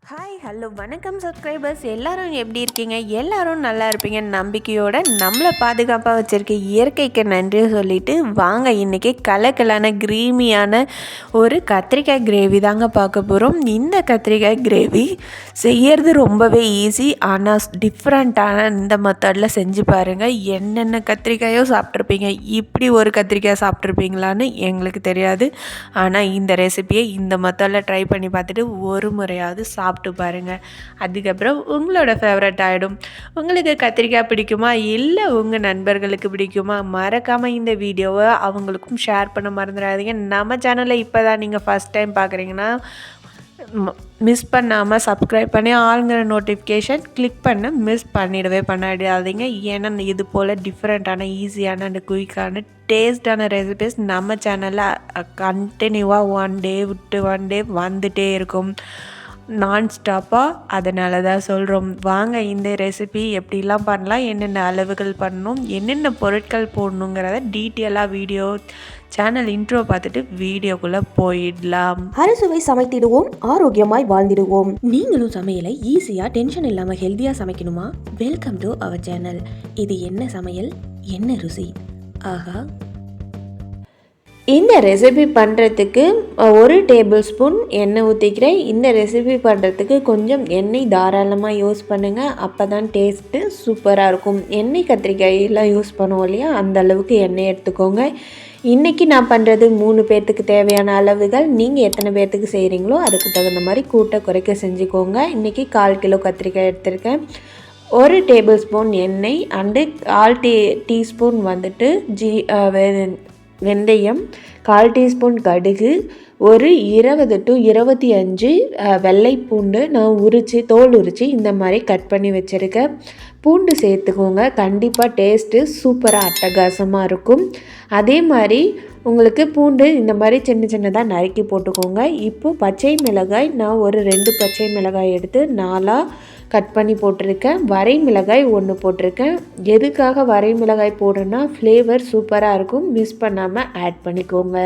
Hi hello வணக்கம் subscribers எல்லாரும் எப்படி இருக்கீங்க? எல்லாரும் நல்லா இருப்பீங்கன்னு நம்பிக்கையோட நம்மளை பாதுகாப்பாக வச்சுருக்க இயற்கைக்கு நன்றி சொல்லிட்டு வாங்க இன்றைக்கி கலக்கலான க்ரீமியான ஒரு கத்திரிக்காய் கிரேவி தாங்க பார்க்க போகிறோம். இந்த கத்திரிக்காய் கிரேவி செய்யறது ரொம்பவே ஈஸி, ஆனால் டிஃப்ரெண்ட்டான இந்த மெத்தடில் செஞ்சு பாருங்கள். என்னென்ன கத்திரிக்காயோ சாப்பிட்ருப்பீங்க, இப்படி ஒரு கத்திரிக்காய் சாப்பிட்ருப்பீங்களான்னு எங்களுக்கு தெரியாது. ஆனால் இந்த ரெசிபியை இந்த மெத்தடில் ட்ரை பண்ணி பார்த்துட்டு ஒரு முறையாவது சாப்பிட்டு பாருங்கள். அதுக்கப்புறம் உங்களோட ஃபேவரட் ஆகிடும். உங்களுக்கு கத்திரிக்காய் பிடிக்குமா, இல்லை உங்கள் நண்பர்களுக்கு பிடிக்குமா, மறக்காமல் இந்த வீடியோவை அவங்களுக்கும் ஷேர் பண்ண மறந்துடாதீங்க. நம்ம சேனலை இப்போ தான் நீங்கள் ஃபஸ்ட் டைம் பார்க்குறீங்கன்னா மிஸ் பண்ணாமல் சப்ஸ்கிரைப் பண்ணி ஆளுங்கிற நோட்டிஃபிகேஷன் கிளிக் பண்ண மிஸ் பண்ணிடாதீங்க. ஏன்னா இது போல் டிஃப்ரெண்ட்டான ஈஸியான அண்ட் குயிக்கான டேஸ்டான ரெசிபிஸ் நம்ம சேனலில் கண்டினியூவாக ஒன் டே விட்டு ஒன் டே வந்துகிட்டே இருக்கும், நான்ஸ்டாப்பாக. அதனால தான் சொல்கிறோம், வாங்க இந்த ரெசிபி எப்படிலாம் பண்ணலாம், என்னென்ன அளவுகள் பண்ணணும், என்னென்ன பொருட்கள் போடணுங்கிறத டீட்டெயிலாக வீடியோ சேனல் இன்ட்ரோ பார்த்துட்டு வீடியோக்குள்ளே போயிடலாம். அறுசுவை சமைத்திடுவோம், ஆரோக்கியமாய் வாழ்ந்திடுவோம். நீங்களும் சமையலை ஈஸியாக டென்ஷன் இல்லாமல் ஹெல்த்தியாக சமைக்கணுமா? Welcome to our channel. இது என்ன சமையல், என்ன ருசி, ஆஹா! இந்த ரெசிபி பண்ணுறதுக்கு 1 டேபிள் ஸ்பூன் எண்ணெய் ஊற்றிக்கிறேன். இந்த ரெசிபி பண்ணுறதுக்கு கொஞ்சம் எண்ணெய் தாராளமாக யூஸ் பண்ணுங்கள், அப்போ தான் டேஸ்ட்டு சூப்பராக இருக்கும். எண்ணெய் கத்திரிக்காயெல்லாம் யூஸ் பண்ணுவோம் இல்லையா, அந்த அளவுக்கு எண்ணெய் எடுத்துக்கோங்க. இன்றைக்கி நான் பண்ணுறது 3 பேர்த்துக்கு தேவையான அளவுகள். நீங்கள் எத்தனை பேர்த்துக்கு செய்கிறீங்களோ அதுக்கு தகுந்த மாதிரி கூட்ட குறைக்க செஞ்சுக்கோங்க. இன்றைக்கி 1/4 கிலோ கத்திரிக்காய் எடுத்திருக்கேன். 1 டேபிள் ஸ்பூன் எண்ணெய் அண்டு 1/4 டீஸ்பூன் வந்துட்டு வெந்தயம், 1/4 டீஸ்பூன் கடுகு, ஒரு 20 to 25 வெள்ளை பூண்டு நான் தோல் உரித்து இந்த மாதிரி கட் பண்ணி வச்சுருக்கேன். பூண்டு சேர்த்துக்கோங்க, கண்டிப்பாக டேஸ்ட்டு சூப்பராக அட்டகாசமாக இருக்கும். அதே மாதிரி உங்களுக்கு பூண்டு இந்த மாதிரி சின்ன சின்னதாக நறுக்கி போட்டுக்கோங்க. இப்போது பச்சை மிளகாய் நான் ஒரு 2 பச்சை மிளகாய் எடுத்து 4 கட் பண்ணி போட்டிருக்கேன். வரை மிளகாய் 1 போட்டிருக்கேன். எதுக்காக வரை மிளகாய் போடுறேன்னா ஃப்ளேவர் சூப்பராக இருக்கும், மிஸ் பண்ணாமல் ஆட் பண்ணிக்கோங்க.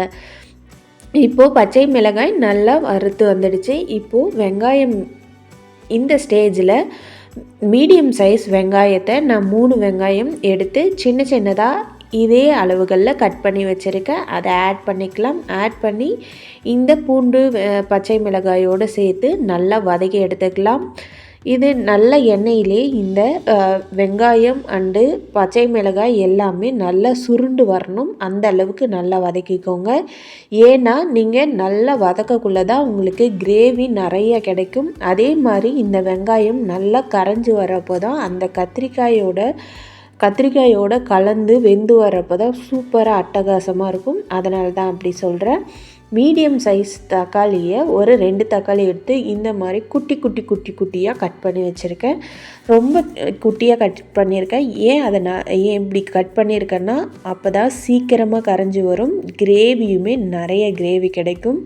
இப்போது பச்சை மிளகாய் நல்லா வறுத்து வந்துடுச்சு. இப்போது வெங்காயம், இந்த ஸ்டேஜில் மீடியம் சைஸ் வெங்காயத்தை நான் 3 வெங்காயம் எடுத்து சின்ன சின்னதாக இதே அளவுகளில் கட் பண்ணி வச்சுருக்கேன். அதை ஆட் பண்ணிக்கலாம். ஆட் பண்ணி இந்த பூண்டு பச்சை மிளகாயோடு சேர்த்து நல்லா வதக்கி எடுத்துக்கலாம். இது நல்ல எண்ணெயிலே இந்த வெங்காயம் அண்டு பச்சை மிளகாய் எல்லாமே நல்லா சுருண்டு வரணும், அந்த அளவுக்கு நல்லா வதக்கிக்கோங்க. ஏன்னா நீங்கள் நல்லா வதக்கக்குள்ளே தான் உங்களுக்கு கிரேவி நிறைய கிடைக்கும். அதே மாதிரி இந்த வெங்காயம் நல்லா கரைஞ்சி வரப்போ தான் அந்த கத்திரிக்காயோட கலந்து வெந்து வரப்போ தான் சூப்பராக அட்டகாசமாக இருக்கும். அதனால தான் அப்படி சொல்கிறேன். மீடியம் சைஸ் தக்காளியை ஒரு 2 தக்காளி எடுத்து இந்த மாதிரி குட்டியாக கட் பண்ணி வச்சுருக்கேன். ரொம்ப குட்டியாக கட் பண்ணியிருக்கேன். ஏன் இப்படி கட் பண்ணியிருக்கேன்னா அப்போ தான் சீக்கிரமாக கரைஞ்சி வரும், கிரேவியுமே நிறைய கிரேவி கிடைக்கும்.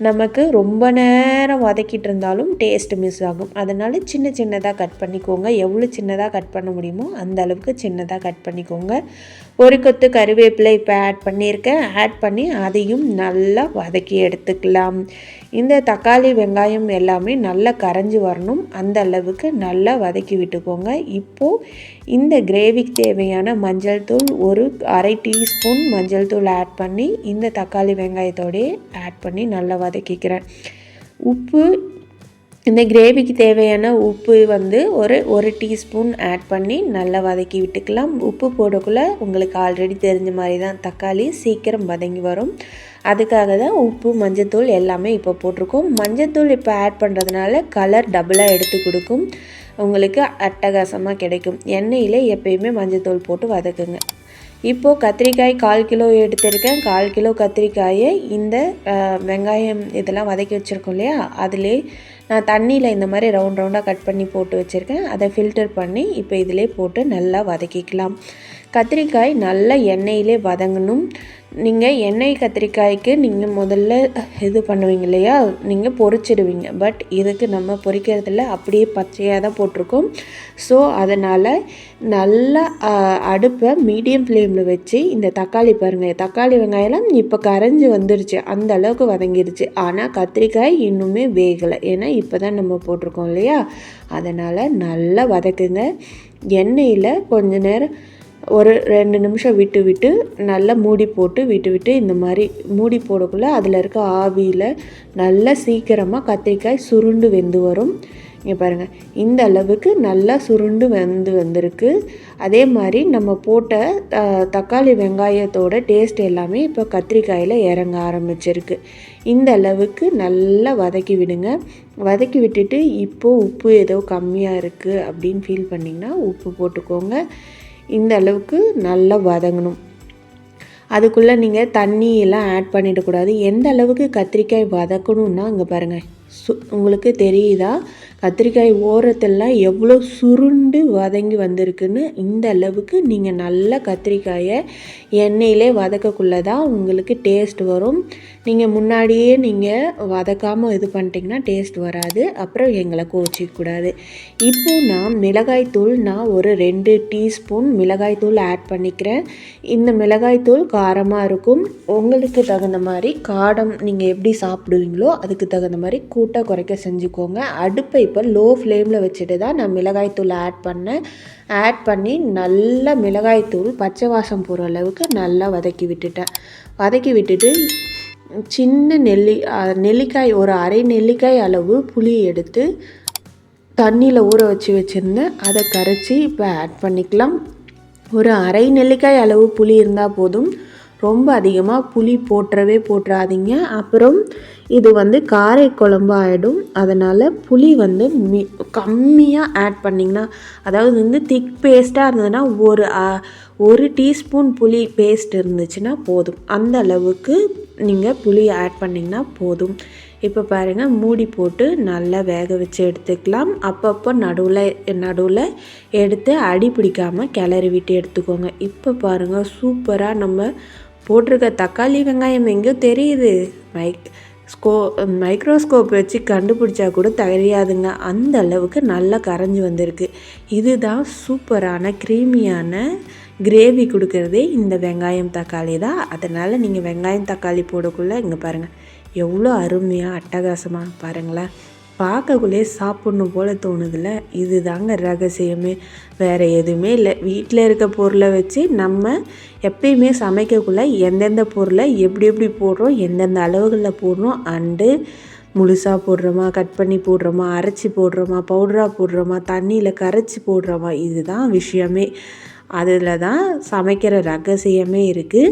நமக்கு ரொம்ப நேரம் வதக்கிட்டு இருந்தாலும் டேஸ்ட்டு மிஸ் ஆகும். அதனால் சின்னதாக கட் பண்ணிக்கோங்க. எவ்வளோ சின்னதாக கட் பண்ண முடியுமோ அந்த அளவுக்கு சின்னதாக கட் பண்ணிக்கோங்க. ஒரு கொத்து கருவேப்பிலை இப்போ ஆட் பண்ணியிருக்கேன். ஆட் பண்ணி அதையும் நல்லா வதக்கி எடுத்துக்கலாம். இந்த தக்காளி வெங்காயம் எல்லாமே நல்லா கரைஞ்சி வரணும், அந்த அளவுக்கு நல்லா வதக்கி விட்டுக்கோங்க. இப்போது இந்த கிரேவிக்கு தேவையான மஞ்சள் தூள் ஒரு 1/2 டீஸ்பூன் மஞ்சள் தூள் ஆட் பண்ணி இந்த தக்காளி வெங்காயத்தோடய ஆட் பண்ணி நல்லா வதக்கிக்கிறேன். உப்பு, இந்த கிரேவிக்கு தேவையான உப்பு வந்து ஒரு டீஸ்பூன் ஆட் பண்ணி நல்லா வதக்கி விட்டுக்கலாம். உப்பு போடக்குள்ளே உங்களுக்கு ஆல்ரெடி தெரிஞ்ச மாதிரி தான் தக்காளி சீக்கிரம் வதங்கி வரும். அதுக்காக தான் உப்பு மஞ்சத்தூள் எல்லாமே இப்போ போட்டிருக்கோம். மஞ்சத்தூள் இப்போ ஆட் பண்ணுறதுனால கலர் டபுளாக எடுத்து கொடுக்கும், உங்களுக்கு அட்டகாசமாக கிடைக்கும். எண்ணெயில் எப்பயுமே மஞ்சத்தூள் போட்டு வதக்குங்க. இப்போது கத்திரிக்காய் 1/4 கிலோ எடுத்திருக்கேன். 1/4 கிலோ கத்திரிக்காயை இந்த வெங்காயம் இதெல்லாம் வதக்கி வச்சுருக்கோம் இல்லையா, அதிலே நான் தண்ணியில் இந்த மாதிரி ரவுண்டாக கட் பண்ணி போட்டு வச்சுருக்கேன். அதை ஃபில்டர் பண்ணி இப்போ இதிலே போட்டு நல்லா வதக்கிக்கலாம். கத்திரிக்காய் நல்லா எண்ணெயிலே வதங்கணும். நீங்கள் எண்ணெய் கத்திரிக்காய்க்கு நீங்கள் முதல்ல இது பண்ணுவீங்க இல்லையா, நீங்கள் பொரிச்சிடுவீங்க. பட் இதுக்கு நம்ம பொரிக்கிறதில்ல, அப்படியே பச்சையாக தான் போட்டிருக்கோம். ஸோ அதனால் நல்லா அடுப்பை மீடியம் ஃப்ளேமில் வச்சு இந்த தக்காளி பாருங்கள், தக்காளி வெங்காயம்லாம் இப்போ கரைஞ்சி வந்துருச்சு, அந்த அளவுக்கு வதங்கிடுச்சு. ஆனால் கத்திரிக்காய் இன்னுமே வேகலை, ஏன்னா இப்போ தான் நம்ம போட்டிருக்கோம் இல்லையா. அதனால் நல்லா வதக்குங்க. எண்ணெயில் கொஞ்ச நேரம் ஒரு 2 நிமிஷம் விட்டு நல்லா மூடி போட்டு விட்டு இந்த மாதிரி மூடி போடக்குள்ளே அதில் இருக்க ஆவியில் நல்லா சீக்கிரமாக கத்திரிக்காய் சுருண்டு வெந்து வரும். இங்கே பாருங்கள், இந்த அளவுக்கு நல்லா சுருண்டு வந்திருக்கு. அதே மாதிரி நம்ம போட்ட தக்காளி வெங்காயத்தோட டேஸ்ட் எல்லாமே இப்போ கத்திரிக்காயில் இறங்க ஆரம்பிச்சிருக்கு. இந்த அளவுக்கு நல்லா வதக்கி விடுங்க. வதக்கி விட்டுட்டு இப்போது உப்பு ஏதோ கம்மியாக இருக்குது அப்படின்னு ஃபீல் பண்ணிங்கன்னா உப்பு போட்டுக்கோங்க. இந்த அளவுக்கு நல்லா வதங்கணும். அதுக்குள்ளே நீங்கள் தண்ணியெல்லாம் ஆட் பண்ணிடக்கூடாது. எந்த அளவுக்கு கத்திரிக்காய் வதக்கணுன்னா இங்கே பாருங்கள், உங்களுக்கு தெரியுதா கத்திரிக்காய் ஓரத்தெல்லாம் எவ்வளோ சுருண்டு வதங்கி வந்திருக்குன்னு. இந்த அளவுக்கு நீங்கள் நல்லா கத்திரிக்காயை எண்ணெயிலே வதக்கக்குள்ளே தான் உங்களுக்கு டேஸ்ட் வரும். நீங்கள் முன்னாடியே நீங்கள் வதக்காமல் இது பண்ணிட்டீங்கன்னா டேஸ்ட் வராது, அப்புறம் எங்களை கோச்சிக்கக்கூடாது. இப்போது நான் மிளகாய்த்தூள் ஒரு 2 டீஸ்பூன் மிளகாய்த்தூள் ஆட் பண்ணிக்கிறேன். இந்த மிளகாய்த்தூள் காரமாக இருக்கும். உங்களுக்கு தகுந்த மாதிரி காரம் நீங்கள் எப்படி சாப்பிடுவீங்களோ அதுக்கு தகுந்த மாதிரி கூட்ட குறைக்க செஞ்சுக்கோங்க. அடுப்பை இப்போ லோ ஃப்ளேமில் வச்சுட்டு தான் நான் மிளகாய்த்தூள் ஆட் பண்ணி நல்லா மிளகாய்த்தூள் பச்சை வாசம் போகிற அளவுக்கு நல்லா வதக்கி விட்டுட்டு சின்ன நெல்லிக்காய் ஒரு அரை நெல்லிக்காய் அளவு புளி எடுத்து தண்ணியில் ஊற வச்சுருந்தேன். அதை கரைச்சி இப்போ ஆட் பண்ணிக்கலாம். ஒரு அரை நெல்லிக்காய் அளவு புளி இருந்தால் போதும். ரொம்ப அதிகமாக புளி போட்டுறாதீங்க, அப்புறம் இது காரை குழம்பு ஆகிடும். அதனால் புளி கம்மியாக ஆட் பண்ணிங்கன்னா, அதாவது திக் பேஸ்ட்டாக இருந்ததுன்னா ஒரு டீஸ்பூன் புளி பேஸ்ட் இருந்துச்சுன்னா போதும். அந்த அளவுக்கு நீங்கள் புளி ஆட் பண்ணிங்கன்னா போதும். இப்போ பாருங்கள், மூடி போட்டு நல்லா வேக வச்சு எடுத்துக்கலாம். அப்பப்போ நடுவில் எடுத்து அடி பிடிக்காமல் கிளறி விட்டு எடுத்துக்கோங்க. இப்போ பாருங்கள், சூப்பராக நம்ம போட்டிருக்க தக்காளி வெங்காயம் எங்கேயோ தெரியுது, மைக்ரோஸ்கோப் வச்சு கண்டுபிடிச்சா கூட தெரியாதுங்க, அந்த அளவுக்கு நல்லா கரைஞ்சி வந்திருக்கு. இதுதான் சூப்பரான க்ரீமியான கிரேவி கொடுக்கறதே இந்த வெங்காயம் தக்காளி தான். அதனால் நீங்கள் வெங்காயம் தக்காளி போடக்குள்ளே இங்கே பாருங்கள் எவ்வளோ அருமையாக அட்டகாசமாக பாருங்களேன், பார்க்கக்குள்ளே சாப்பிட்ணும் போல் தோணுதில்ல. இது தாங்க ரகசியமே, வேறு எதுவுமே இல்லை. வீட்டில் இருக்க பொருளை வச்சு நம்ம எப்பயுமே சமைக்கக்குள்ளே எந்தெந்த பொருளை எப்படி போடுறோம், எந்தெந்த அளவுகளில் போடுறோம், அண்டு முழுசாக போடுறோமா, கட் பண்ணி போடுறோமா, அரைச்சி போடுறோமா, பவுடராக போடுறோமா, தண்ணியில் கரைச்சி போடுறோமா, இதுதான் விஷயமே. அதில் தான் சமைக்கிற ரகசியமே இருக்குது.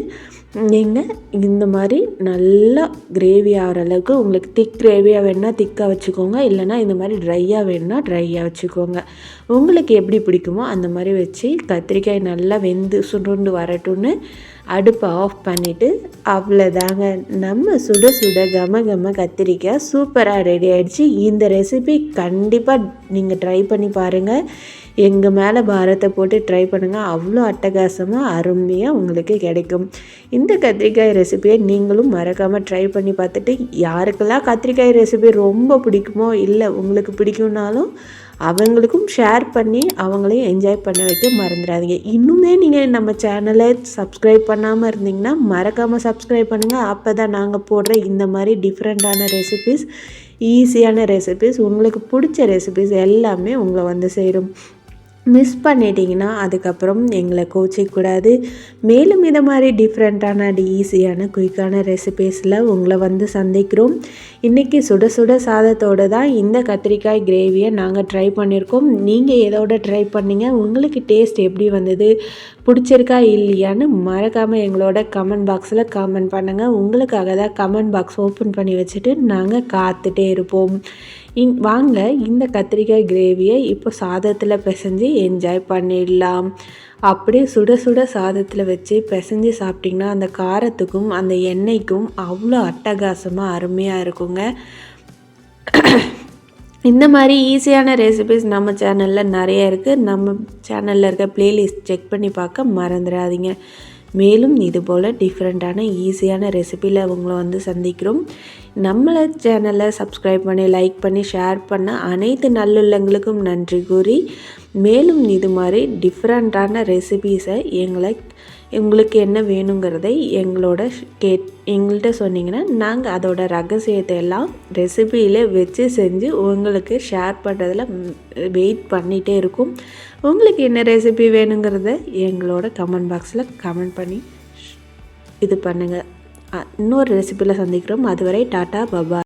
நீங்கள் இந்த மாதிரி நல்லா கிரேவி ஆகிற அளவுக்கு, உங்களுக்கு திக் கிரேவியாக வேணுன்னா திக்காக வச்சுக்கோங்க, இல்லைனா இந்த மாதிரி ட்ரையாக வேணுன்னா ட்ரையாக வச்சுக்கோங்க. உங்களுக்கு எப்படி பிடிக்குமோ அந்த மாதிரி வச்சு கத்திரிக்காய் நல்லா வெந்து சுருண்டு வரட்டும்னு அடுப்பை ஆஃப் பண்ணிவிட்டு அவ்வளோதாங்க, நம்ம சுட சுட கம கத்திரிக்காய் சூப்பராக ரெடி ஆகிடுச்சு. இந்த ரெசிபி கண்டிப்பாக நீங்கள் ட்ரை பண்ணி பாருங்கள். எங்கள் மேலே பாரத்தை போட்டு ட்ரை பண்ணுங்கள், அவ்வளோ அட்டகாசமாக அருமையாக உங்களுக்கு கிடைக்கும். இந்த கத்திரிக்காய் ரெசிபியை நீங்களும் மறக்காமல் ட்ரை பண்ணி பார்த்துட்டு, யாருக்கெல்லாம் கத்திரிக்காய் ரெசிபி ரொம்ப பிடிக்குமோ, இல்லை உங்களுக்கு பிடிக்கும்னாலும் அவங்களுக்கும் ஷேர் பண்ணி அவங்களையும் என்ஜாய் பண்ண வைக்க மறந்துடாதீங்க. இன்னுமே நீங்கள் நம்ம சேனலை சப்ஸ்கிரைப் பண்ணாமல் இருந்தீங்கன்னா மறக்காமல் சப்ஸ்கிரைப் பண்ணுங்கள். அப்போ தான் நாங்கள் போடுற இந்த மாதிரி டிஃப்ரெண்ட்டான ரெசிபீஸ், ஈஸியான ரெசிபீஸ், உங்களுக்கு பிடிச்ச ரெசிபீஸ் எல்லாமே உங்களை சேரும். மிஸ் பண்ணிட்டீங்கன்னா அதுக்கப்புறம் எங்களை கோச்சிக்கூடாது. மேலும் இதை மாதிரி டிஃப்ரெண்ட்டான ஈஸியான குயிக்கான ரெசிபீஸில் உங்களை சந்திக்கிறோம். இன்றைக்கி சுட சுட சாதத்தோடு தான் இந்த கத்திரிக்காய் கிரேவியை நாங்கள் ட்ரை பண்ணியிருக்கோம். நீங்கள் எதோட ட்ரை பண்ணீங்க, உங்களுக்கு டேஸ்ட் எப்படி வந்தது, பிடிச்சிருக்கா இல்லையான்னு மறக்காமல் எங்களோட கமெண்ட் பாக்ஸில் கமெண்ட் பண்ணுங்கள். உங்களுக்காக தான் கமெண்ட் பாக்ஸ் ஓப்பன் பண்ணி வச்சுட்டு நாங்கள் காத்துட்டே இருப்போம். வாங்க இந்த கத்திரிக்காய் கிரேவியை இப்போ சாதத்தில் பிசைஞ்சு என்ஜாய் பண்ணிடலாம். அப்படியே சுட சுட சாதத்தில் வச்சு பிசைஞ்சு சாப்பிட்டிங்கன்னா அந்த காரத்துக்கும் அந்த எண்ணெய்க்கும் அவ்வளோ அட்டகாசமாக அருமையாக இருக்குங்க. இந்த மாதிரி ஈஸியான ரெசிபிஸ் நம்ம சேனலில் நிறைய இருக்குது. நம்ம சேனலில் இருக்க ப்ளேலிஸ்ட் செக் பண்ணி பார்க்க மறந்துடாதீங்க. மேலும் இதுபோல் டிஃப்ரெண்ட்டான ஈஸியான ரெசிபியில் உங்களை வந்து சந்திக்கிறோம். நம்மளை சேனலை சப்ஸ்கிரைப் பண்ணி லைக் பண்ணி ஷேர் பண்ண அனைத்து நல்லுள்ளங்களுக்கும் நன்றி கூறி, மேலும் இது மாதிரி டிஃப்ரெண்ட்டான ரெசிபீஸை உங்களுக்கு என்ன வேணுங்கிறதை எங்கள்கிட்ட சொன்னிங்கன்னா நாங்கள் அதோட ரகசியத்தை எல்லாம் ரெசிபியில் வச்சு செஞ்சு உங்களுக்கு ஷேர் பண்ணுறதில் வெயிட் பண்ணிகிட்டே இருக்கும். உங்களுக்கு என்ன ரெசிபி வேணுங்கிறத எங்களோட கமெண்ட் பாக்ஸில் கமெண்ட் பண்ணி இது பண்ணுங்கள். இன்னொரு ரெசிபியில் சந்திக்கிறோம். அதுவரை டாட்டா பபாய்.